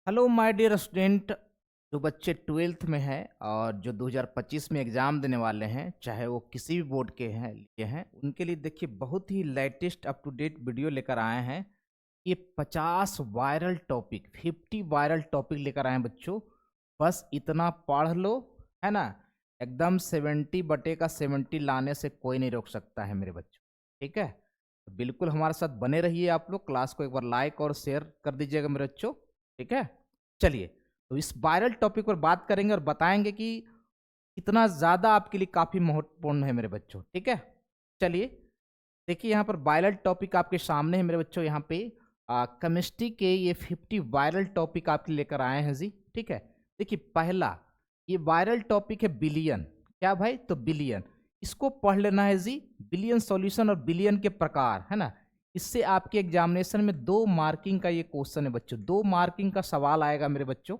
Hello my dear student. जो बच्चे twelfth में हैं और जो 2025 में एग्ज़ाम देने वाले हैं, चाहे वो किसी भी बोर्ड के हैं लिए हैं, उनके लिए देखिए बहुत ही latest up to date video लेकर आए हैं। ये 50 वायरल टॉपिक 50 वायरल टॉपिक लेकर आए हैं बच्चों। बस इतना पढ़ लो, है ना। एकदम 70 बटे का 70 लाने से कोई नहीं रोक सकता है मेरे बच्चों। ठीक है, तो बिल्कुल हमारे साथ बने रहिए। आप लोग क्लास को एक बार लाइक और शेयर कर दीजिएगा मेरे बच्चों। ठीक है, चलिए तो इस वायरल टॉपिक पर बात करेंगे और बताएंगे कि कितना ज़्यादा आपके लिए काफ़ी महत्वपूर्ण है मेरे बच्चों। ठीक है, चलिए देखिए यहाँ पर वायरल टॉपिक आपके सामने है मेरे बच्चों। यहाँ पे केमिस्ट्री के ये 50 वायरल टॉपिक आपके लेकर आए हैं जी। ठीक है, देखिए पहला ये वायरल टॉपिक है बिलियन। क्या भाई? तो बिलियन, इसको पढ़ लेना है जी। बिलियन सॉल्यूशन और बिलियन के प्रकार, है ना। इससे आपके एग्जामिनेशन में 2 मार्किंग का ये क्वेश्चन है बच्चों। 2 मार्किंग का सवाल आएगा मेरे बच्चों।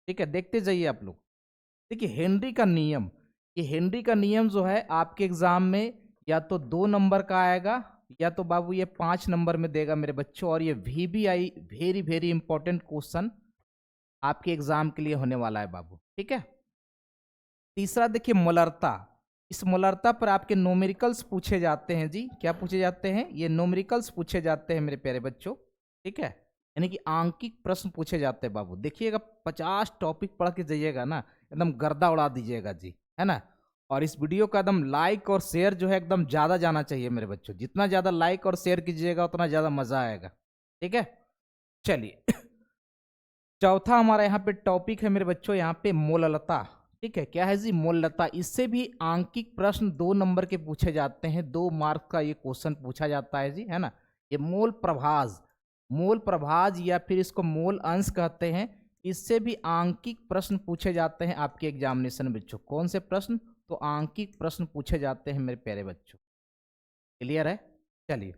ठीक है, देखते जाइए आप लोग। देखिए हेनरी का नियम, ये हेनरी का नियम जो है आपके एग्जाम में या तो 2 नंबर का आएगा या तो बाबू ये 5 नंबर में देगा मेरे बच्चों। और ये VBI very very important question आपके एग्जाम के लिए होने वाला है बाबू। ठीक है, तीसरा देखिए मोलरता। इस मोलरता पर आपके नोमेरिकल्स पूछे जाते हैं जी। क्या पूछे जाते हैं? ये नोमेरिकल्स पूछे जाते हैं मेरे प्यारे बच्चों। ठीक है, यानी कि आंकिक प्रश्न पूछे जाते हैं बाबू। देखिएगा 50 टॉपिक पढ़ के जाइएगा ना, एकदम गर्दा उड़ा दीजिएगा जी, है ना। और इस वीडियो का एकदम लाइक और शेयर जो है एकदम ज़्यादा जाना चाहिए मेरे बच्चों। जितना ज़्यादा लाइक और शेयर कीजिएगा उतना ज़्यादा मज़ा आएगा। ठीक है, चलिए चौथा हमारा यहाँ पे टॉपिक है मेरे बच्चों, यहाँ पे मोललता। ठीक है, क्या है जी? मोललता। इससे भी आंकिक प्रश्न 2 नंबर के पूछे जाते हैं। 2 मार्क का ये क्वेश्चन पूछा जाता है जी, है ना। ये मोल प्रभाज, मोल प्रभाज या फिर इसको मोल अंश कहते हैं। इससे भी आंकिक प्रश्न पूछे जाते हैं आपके एग्जामिनेशन में बच्चों। कौन से प्रश्न? तो आंकिक प्रश्न पूछे जाते हैं मेरे प्यारे बच्चों। क्लियर है? चलिए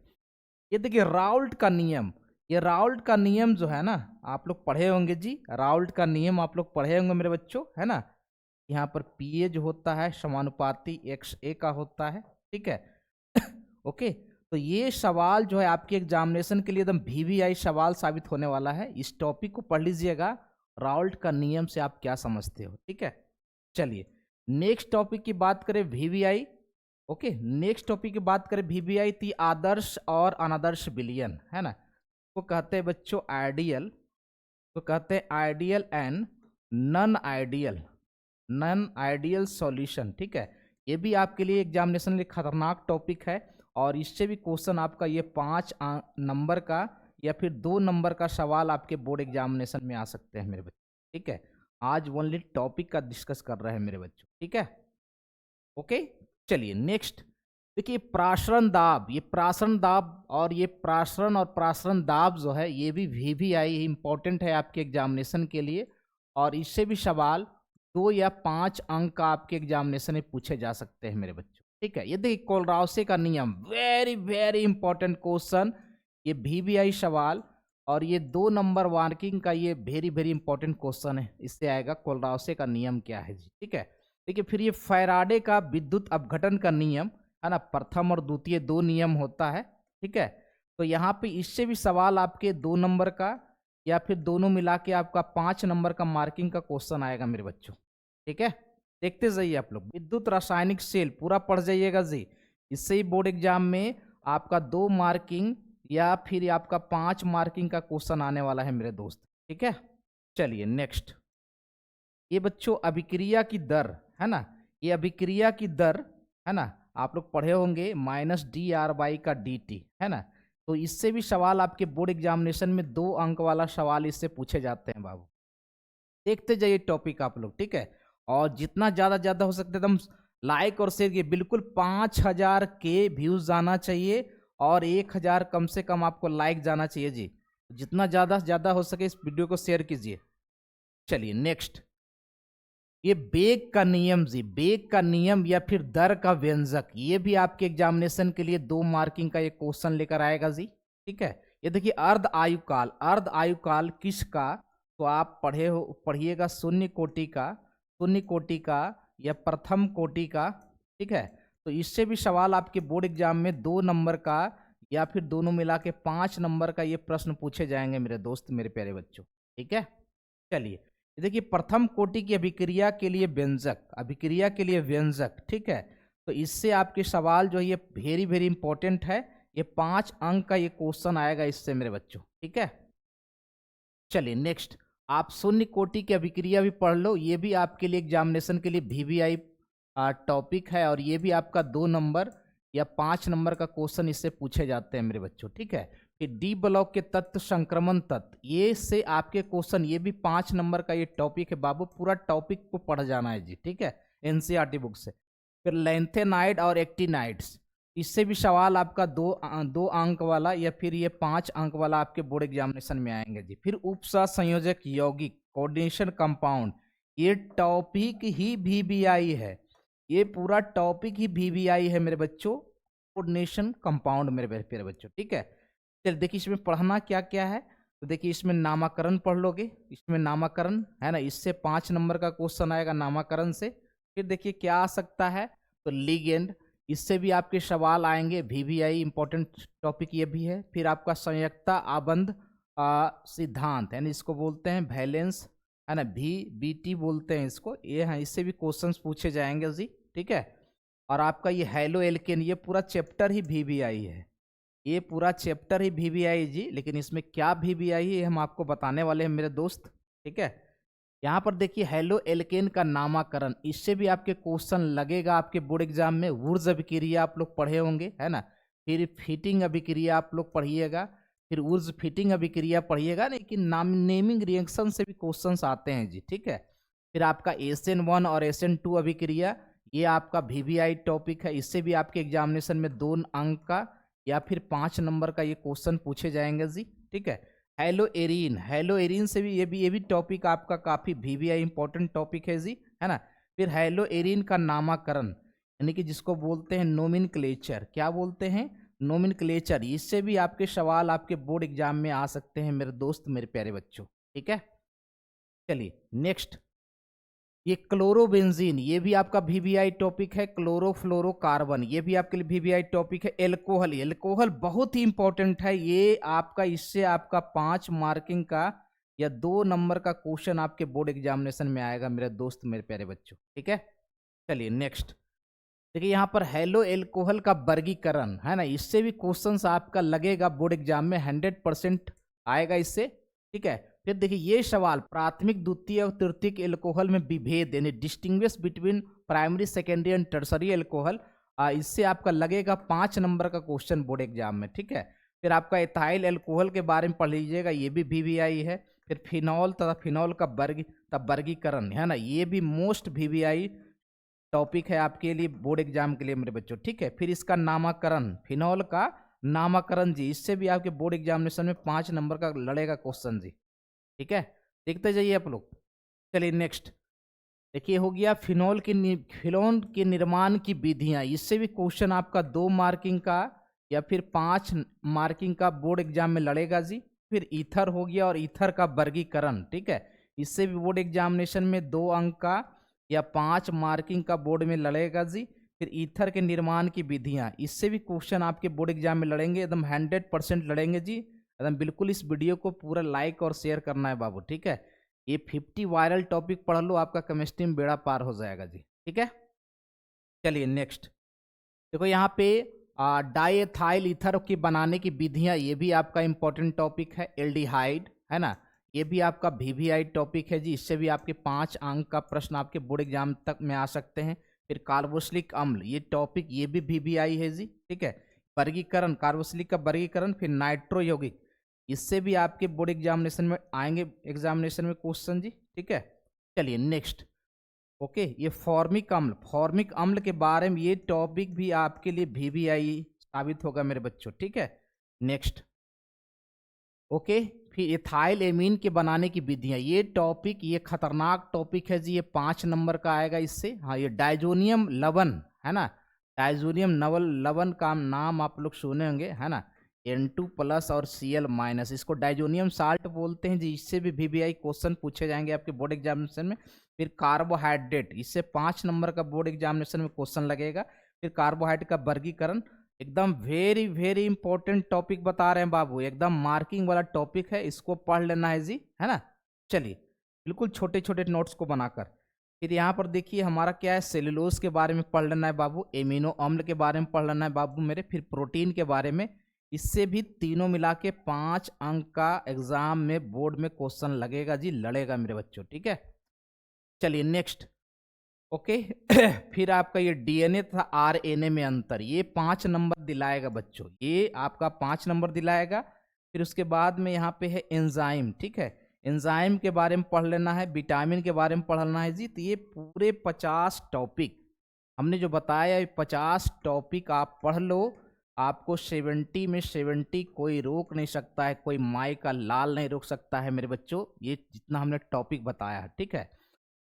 ये देखिए राउल्ट का नियम। ये राउल्ट का नियम जो है ना, आप लोग पढ़े होंगे जी। राउल्ट का नियम आप लोग पढ़े होंगे मेरे बच्चों, है ना। यहाँ पर पीए जो होता है समानुपाती XA का होता है। ठीक है ओके, तो ये सवाल जो है आपके एग्जामिनेशन के लिए एकदम VBI सवाल साबित होने वाला है। इस टॉपिक को पढ़ लीजिएगा। राउल्ट का नियम से आप क्या समझते हो? ठीक है, चलिए नेक्स्ट टॉपिक की बात करें VBI। ओके, नेक्स्ट टॉपिक की बात करें VBI थी आदर्श और अनादर्श विलयन, है ना। वो कहते हैं बच्चों आइडियल, तो कहते हैं ideal and non ideal, non ideal solution. ठीक है, ये भी आपके लिए एग्जामिनेशन लिए खतरनाक टॉपिक है। और इससे भी क्वेश्चन आपका ये 5 नंबर का या फिर 2 नंबर का सवाल आपके बोर्ड एग्जामिनेशन में आ सकते हैं मेरे बच्चे। ठीक है, आज ओनली टॉपिक का डिस्कस कर रहे हैं मेरे बच्चों। ठीक है, ओके, चलिए नेक्स्ट देखिए प्रासरण दाब। ये प्रासरण दाब और ये प्रासरण और प्रासरण दाब जो है ये भी VBI इंपॉर्टेंट है आपके एग्जामिनेशन के लिए। और इससे भी सवाल 2 या 5 अंक का आपके एग्जामिनेशन में पूछे जा सकते हैं मेरे बच्चों। ठीक है, ये देखिए कोलराउसे का नियम, वेरी वेरी इंपॉर्टेंट क्वेश्चन। ये VBI सवाल और ये 2 नंबर मार्किंग का ये वेरी वेरी इंपॉर्टेंट क्वेश्चन है। इससे आएगा कोलराउसे का नियम क्या है जी। ठीक है, देखिए फिर ये फैराडे का विद्युत अपघटन का नियम, है ना। प्रथम और द्वितीय 2 नियम होता है। ठीक है, तो यहाँ पे इससे भी सवाल आपके 2 नंबर का या फिर दोनों मिला के आपका 5 नंबर का मार्किंग का क्वेश्चन आएगा मेरे बच्चों। ठीक है, देखते जाइए आप लोग। विद्युत रासायनिक सेल पूरा पढ़ जाइएगा जी। इससे ही बोर्ड एग्जाम में आपका 2 मार्किंग या फिर आपका 5 मार्किंग का क्वेश्चन आने वाला है मेरे दोस्त। ठीक है, चलिए नेक्स्ट ये बच्चों अभिक्रिया की दर, है ना। ये अभिक्रिया की दर, है ना, आप लोग पढ़े होंगे -dr/dt का dt, है ना। तो इससे भी सवाल आपके बोर्ड एग्जामिनेशन में 2 अंक वाला सवाल इससे पूछे जाते हैं बाबू। देखते जाइए टॉपिक आप लोग। ठीक है, और जितना ज़्यादा हो सकता है एकदम लाइक और शेयर किए। बिल्कुल 5000 के व्यूज़ जाना चाहिए और 1000 कम से कम आपको लाइक जाना चाहिए जी। जितना ज़्यादा से ज़्यादा हो सके इस वीडियो को शेयर कीजिए। चलिए नेक्स्ट ये बेग का नियम जी। बेग का नियम या फिर दर का व्यंजक, ये भी आपके एग्जामिनेशन के लिए 2 मार्किंग का ये क्वेश्चन लेकर आएगा जी। ठीक है, ये देखिए अर्ध आयुकाल। अर्ध आयुकाल किसका? तो आप पढ़िएगा शून्य कोटि का, शून्य कोटि का या प्रथम कोटि का। ठीक है, तो इससे भी सवाल आपके बोर्ड एग्जाम में 2 नंबर का या फिर दोनों मिला के 5 नंबर का ये प्रश्न पूछे जाएंगे मेरे दोस्त, मेरे प्यारे बच्चों। ठीक है, चलिए, ये देखिए प्रथम कोटि की अभिक्रिया के लिए व्यंजक, अभिक्रिया के लिए व्यंजक, ठीक है। तो इससे आपके सवाल जो है ये वेरी वेरी इंपॉर्टेंट है। ये 5 अंक का ये क्वेश्चन आएगा इससे मेरे बच्चों, ठीक है। चलिए नेक्स्ट, आप शून्य कोटि की अभिक्रिया भी पढ़ लो, ये भी आपके लिए एग्जामिनेशन के लिए वीवीआई टॉपिक है, और ये भी आपका 2 नंबर या 5 नंबर का क्वेश्चन इससे पूछे जाते हैं मेरे बच्चों, ठीक है। फिर डी ब्लॉक के तत्व, संक्रमण तत्व, ये से आपके क्वेश्चन, ये भी 5 नंबर का ये टॉपिक है बाबू, पूरा टॉपिक को पढ़ जाना है जी, ठीक है, एनसीईआरटी बुक से। फिर लेंथेनाइड और एक्टिनाइड्स, इससे भी सवाल आपका दो अंक वाला या फिर ये 5 अंक वाला आपके बोर्ड एग्जामिनेशन में आएंगे जी। फिर उपसह संयोजक यौगिक, कोऑर्डिनेशन कंपाउंड, ये टॉपिक ही वीवीआई है, ये पूरा टॉपिक ही वीवीआई है मेरे बच्चों, कोऑर्डिनेशन कंपाउंड मेरे प्यारे बच्चों, ठीक है। चलिए देखिए इसमें पढ़ना क्या क्या है, तो देखिए इसमें नामाकरण पढ़ लोगे, इसमें नामाकरण है ना, इससे 5 नंबर का क्वेश्चन आएगा नामाकरण से। फिर देखिए क्या आ सकता है, तो लिगेंड, इससे भी आपके सवाल आएंगे, वीवीआई इंपॉर्टेंट टॉपिक ये भी है। फिर आपका संयुक्ता आबंध सिद्धांत, यानी इसको बोलते हैं वैलेंस, है ना, बीटी बोलते हैं इसको, ये है, इससे भी क्वेश्चंस पूछे जाएंगे जी, ठीक है। और आपका ये हैलो एल्केन, ये पूरा चैप्टर ही वीवीआई है, ये पूरा चैप्टर ही वीवीआई जी, लेकिन इसमें क्या वीवीआई है हम आपको बताने वाले हैं मेरे दोस्त, ठीक है। यहाँ पर देखिए हैलो एल्केन का नामाकरण, इससे भी आपके क्वेश्चन लगेगा आपके बोर्ड एग्जाम में। वुर्ज अभिक्रिया आप लोग पढ़े होंगे, है ना। फिर फिटिंग अभिक्रिया आप लोग पढ़िएगा, फिर वुर्ज फिटिंग अभिक्रिया पढ़िएगा, लेकिन नाम नेमिंग रिएक्शन से भी क्वेश्चंस आते हैं जी, ठीक है। फिर आपका SN1 और SN2 अभिक्रिया, ये आपका वीवीआई टॉपिक है, इससे भी आपके एग्जामिनेशन में 2 अंक का या फिर 5 नंबर का ये क्वेश्चन पूछे जाएंगे जी, ठीक है। हेलो एरीन, हेलो एरीन से भी ये भी टॉपिक आपका काफ़ी वीवीआई इंपॉर्टेंट टॉपिक है जी, है ना। फिर हेलो एरीन का नामाकरण, यानी कि जिसको बोलते हैं नोमेनक्लेचर, क्या बोलते हैं, नोमेनक्लेचर, इससे भी आपके सवाल आपके बोर्ड एग्जाम में आ सकते हैं मेरे दोस्त, मेरे प्यारे बच्चों, ठीक है। चलिए नेक्स्ट, ये क्लोरोबेंजीन, ये भी आपका वीवीआई टॉपिक है। क्लोरोफ्लोरोकार्बन, ये भी आपके लिए वीवीआई टॉपिक है। एल्कोहल, एल्कोहल बहुत ही इंपॉर्टेंट है, ये आपका, इससे आपका 5 मार्किंग का या 2 नंबर का क्वेश्चन आपके बोर्ड एग्जामिनेशन में आएगा मेरे दोस्त, मेरे प्यारे बच्चों, ठीक है। चलिए नेक्स्ट, देखिए यहाँ पर हेलो एल्कोहल का वर्गीकरण, है ना, इससे भी क्वेश्चंस आपका लगेगा बोर्ड एग्जाम में, 100% आएगा इससे, ठीक है। फिर देखिए ये सवाल, प्राथमिक द्वितीय और तृतीयक एल्कोहल में विभेद, यानी distinguish between primary secondary and tertiary alcohol, इससे आपका लगेगा 5 नंबर का क्वेश्चन बोर्ड एग्जाम में, ठीक है। फिर आपका इथाइल एल्कोहल के बारे में पढ़ लीजिएगा, ये भी वीवीआई है। फिर फिनॉल तथा फिनॉल का वर्गीकरण, है ना, ये भी मोस्ट वीवीआई टॉपिक है आपके लिए बोर्ड एग्जाम के लिए मेरे बच्चों, ठीक है। फिर इसका नामकरण, फिनॉल का नामकरण जी, इससे भी आपके बोर्ड एग्जामिनेशन में 5 नंबर का लड़ेगा क्वेश्चन जी, ठीक है। देखते जाइए आप लोग। चलिए नेक्स्ट, देखिए हो गया फिनॉल के निर्माण की विधियां, इससे भी क्वेश्चन आपका 2 मार्किंग का या फिर 5 मार्किंग का बोर्ड एग्जाम में लड़ेगा जी। फिर ईथर हो गया, और ईथर का वर्गीकरण, ठीक है, इससे भी बोर्ड एग्जामिनेशन में 2 अंक का या 5 मार्किंग का बोर्ड में लड़ेगा जी। फिर ईथर के निर्माण की विधियां, इससे भी क्वेश्चन आपके बोर्ड एग्जाम में लड़ेंगे, एकदम 100% लड़ेंगे जी, एकदम बिल्कुल। इस वीडियो को पूरा लाइक और शेयर करना है बाबू, ठीक है। ये 50 वायरल टॉपिक पढ़ लो, आपका केमिस्ट्री में बेड़ा पार हो जाएगा जी, ठीक है। चलिए नेक्स्ट, देखो यहाँ पे डाइएथाइल ईथर की बनाने की विधियां, ये भी आपका इंपॉर्टेंट टॉपिक है। एल्डिहाइड, है ना, ये भी आपका वीवीआई टॉपिक है जी, इससे भी आपके 5 अंक का प्रश्न आपके बोर्ड एग्जाम तक में आ सकते हैं। फिर कार्बोक्सिलिक अम्ल, ये टॉपिक, ये भी वीवीआई है जी, ठीक है। वर्गीकरण, कार्बोक्सिलिक का वर्गीकरण। फिर नाइट्रो यौगिक, इससे भी आपके बोर्ड एग्जामिनेशन में आएंगे, एग्जामिनेशन में क्वेश्चन जी, ठीक है। चलिए नेक्स्ट, ओके, ये फॉर्मिक अम्ल के बारे में ये टॉपिक भी आपके लिए वीवीआई साबित होगा मेरे बच्चों, ठीक है। नेक्स्ट, ओके, फिर इथाइल एमीन के बनाने की विधियां, ये टॉपिक, ये खतरनाक टॉपिक है जी, ये 5 नंबर का आएगा इससे। हाँ, ये डाइजोनियम लवण, है ना, डाइजोनियम लवण का नाम आप लोग सुने होंगे, है ना, N2+ और Cl-, इसको डाइजोनियम साल्ट बोलते हैं जी, इससे भी वीवीआई क्वेश्चन पूछे जाएंगे आपके बोर्ड एग्जामिनेशन में। फिर कार्बोहाइड्रेट, इससे 5 नंबर का बोर्ड एग्जामिनेशन में क्वेश्चन लगेगा। फिर कार्बोहाइड्रेट का वर्गीकरण, एकदम वेरी वेरी इंपॉर्टेंट टॉपिक बता रहे हैं बाबू, एकदम मार्किंग वाला टॉपिक है, इसको पढ़ लेना है जी, है ना। चलिए बिल्कुल छोटे छोटे नोट्स को बनाकर। फिर यहाँ पर देखिए हमारा क्या है, सेलुलोज के बारे में पढ़ लेना है बाबू, एमिनो अम्ल के बारे में पढ़ लेना है बाबू मेरे, फिर प्रोटीन के बारे में। इससे भी तीनों मिला के 5 अंक का एग्जाम में बोर्ड में क्वेश्चन लगेगा जी, लड़ेगा मेरे बच्चों, ठीक है। चलिए नेक्स्ट, ओके। फिर आपका ये डीएनए तथा आरएनए में अंतर, ये 5 नंबर दिलाएगा बच्चों, ये आपका 5 नंबर दिलाएगा। फिर उसके बाद में यहाँ पे है एंजाइम, ठीक है, एंजाइम के बारे में पढ़ लेना है, विटामिन के बारे में पढ़ना है जी। तो ये पूरे 50 टॉपिक हमने जो बताया, ये 50 टॉपिक आप पढ़ लो, आपको 70 में 70 कोई रोक नहीं सकता है, कोई माई का लाल नहीं रोक सकता है मेरे बच्चों, ये जितना हमने टॉपिक बताया है, ठीक है।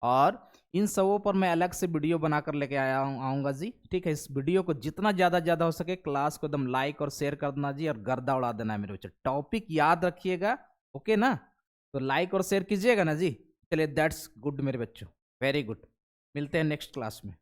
और इन सबों पर मैं अलग से वीडियो बनाकर लेके आऊँगा जी, ठीक है। इस वीडियो को जितना ज़्यादा हो सके क्लास को एकदम लाइक और शेयर कर देना जी, और गर्दा उड़ा देना है मेरे बच्चे। टॉपिक याद रखिएगा, ओके ना, तो लाइक और शेयर कीजिएगा ना जी। चलिए दैट्स गुड मेरे बच्चों, वेरी गुड। मिलते हैं नेक्स्ट क्लास में।